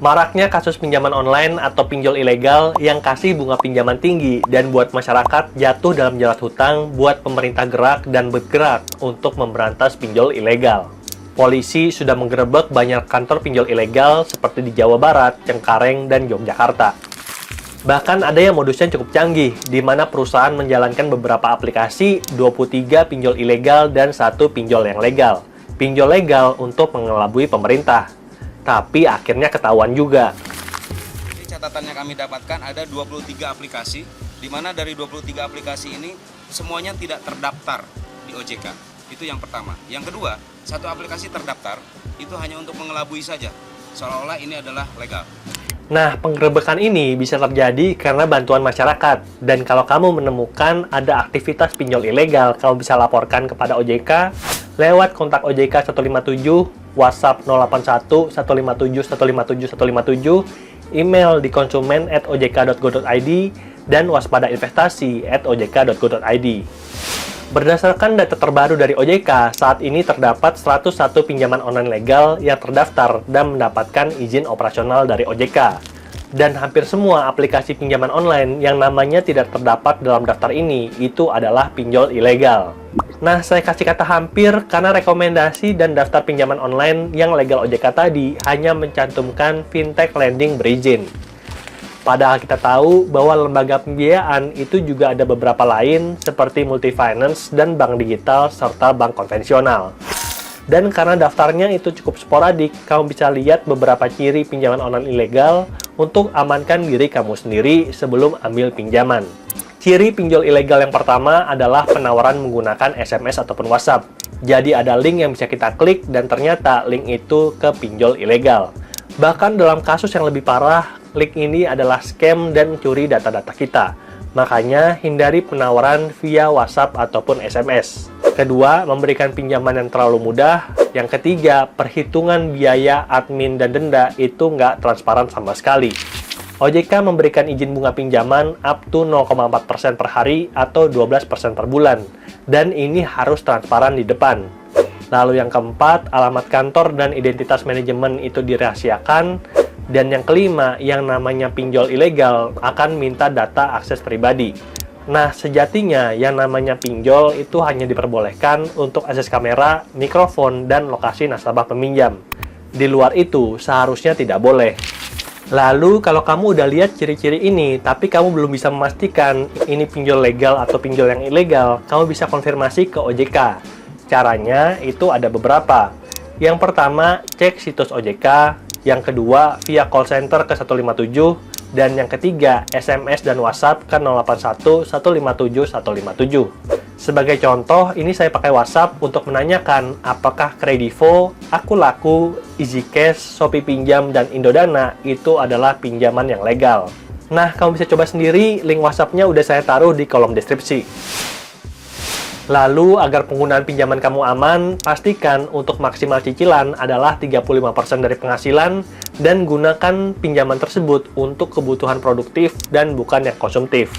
Maraknya kasus pinjaman online atau pinjol ilegal yang kasih bunga pinjaman tinggi dan buat masyarakat jatuh dalam jerat hutang buat pemerintah gerak dan bergerak untuk memberantas pinjol ilegal. Polisi sudah menggerebek banyak kantor pinjol ilegal seperti di Jawa Barat, Cengkareng, dan Yogyakarta. Bahkan ada yang modusnya cukup canggih, di mana perusahaan menjalankan beberapa aplikasi, 23 pinjol ilegal dan 1 pinjol yang legal. Pinjol legal untuk mengelabui pemerintah. Tapi akhirnya ketahuan juga. Jadi catatan yang kami dapatkan ada 23 aplikasi, di mana dari 23 aplikasi ini semuanya tidak terdaftar di OJK. Itu yang pertama. Yang kedua, satu aplikasi terdaftar, itu hanya untuk mengelabui saja, seolah-olah ini adalah legal. Nah, penggerebekan ini bisa terjadi karena bantuan masyarakat. Dan kalau kamu menemukan ada aktivitas pinjol ilegal, kamu bisa laporkan kepada OJK lewat kontak OJK 157, WhatsApp 081 157 157 157, email di konsumen@ojk.go.id, dan waspadainvestasi@ojk.go.id. Berdasarkan data terbaru dari OJK, saat ini terdapat 101 pinjaman online legal yang terdaftar dan mendapatkan izin operasional dari OJK. Dan hampir semua aplikasi pinjaman online yang namanya tidak terdapat dalam daftar ini, itu adalah pinjol ilegal. Nah, saya kasih kata hampir karena rekomendasi dan daftar pinjaman online yang legal OJK tadi hanya mencantumkan fintech lending berizin. Padahal kita tahu bahwa lembaga pembiayaan itu juga ada beberapa lain seperti multifinance dan bank digital serta bank konvensional. Dan karena daftarnya itu cukup sporadik, kamu bisa lihat beberapa ciri pinjaman online ilegal untuk amankan diri kamu sendiri sebelum ambil pinjaman. Ciri pinjol ilegal yang pertama adalah penawaran menggunakan SMS ataupun WhatsApp. Jadi ada link yang bisa kita klik dan ternyata link itu ke pinjol ilegal. Bahkan dalam kasus yang lebih parah, link ini adalah scam dan mencuri data-data kita. Makanya, hindari penawaran via WhatsApp ataupun SMS. Kedua, memberikan pinjaman yang terlalu mudah. Yang ketiga, perhitungan biaya, admin, dan denda itu nggak transparan sama sekali. OJK memberikan izin bunga pinjaman up to 0,4% per hari atau 12% per bulan. Dan ini harus transparan di depan. Lalu yang keempat, alamat kantor dan identitas manajemen itu dirahasiakan. Dan yang kelima, yang namanya pinjol ilegal akan minta data akses pribadi. Nah, sejatinya yang namanya pinjol itu hanya diperbolehkan untuk akses kamera, mikrofon, dan lokasi nasabah peminjam. Di luar itu, seharusnya tidak boleh. Lalu, kalau kamu udah lihat ciri-ciri ini, tapi kamu belum bisa memastikan ini pinjol legal atau pinjol yang ilegal, kamu bisa konfirmasi ke OJK. Caranya itu ada beberapa. Yang pertama, cek situs OJK. Yang kedua, via call center ke 157. Dan yang ketiga, SMS dan WhatsApp ke 081 157 157. Sebagai contoh, ini saya pakai WhatsApp untuk menanyakan apakah Kredivo, Akulaku, EasyCash, Shopee Pinjam, dan Indodana itu adalah pinjaman yang legal. Nah, kamu bisa coba sendiri, link WhatsApp-nya udah saya taruh di kolom deskripsi. Lalu, agar penggunaan pinjaman kamu aman, pastikan untuk maksimal cicilan adalah 35% dari penghasilan dan gunakan pinjaman tersebut untuk kebutuhan produktif dan bukan yang konsumtif.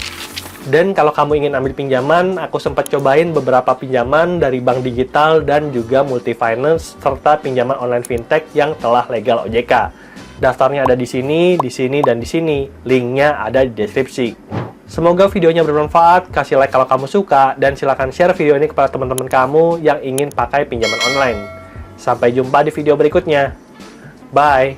Dan kalau kamu ingin ambil pinjaman, aku sempat cobain beberapa pinjaman dari bank digital dan juga multifinance serta pinjaman online fintech yang telah legal OJK. Daftarnya ada di sini, dan di sini. Linknya ada di deskripsi. Semoga videonya bermanfaat, kasih like kalau kamu suka, dan silakan share video ini kepada teman-teman kamu yang ingin pakai pinjaman online. Sampai jumpa di video berikutnya. Bye!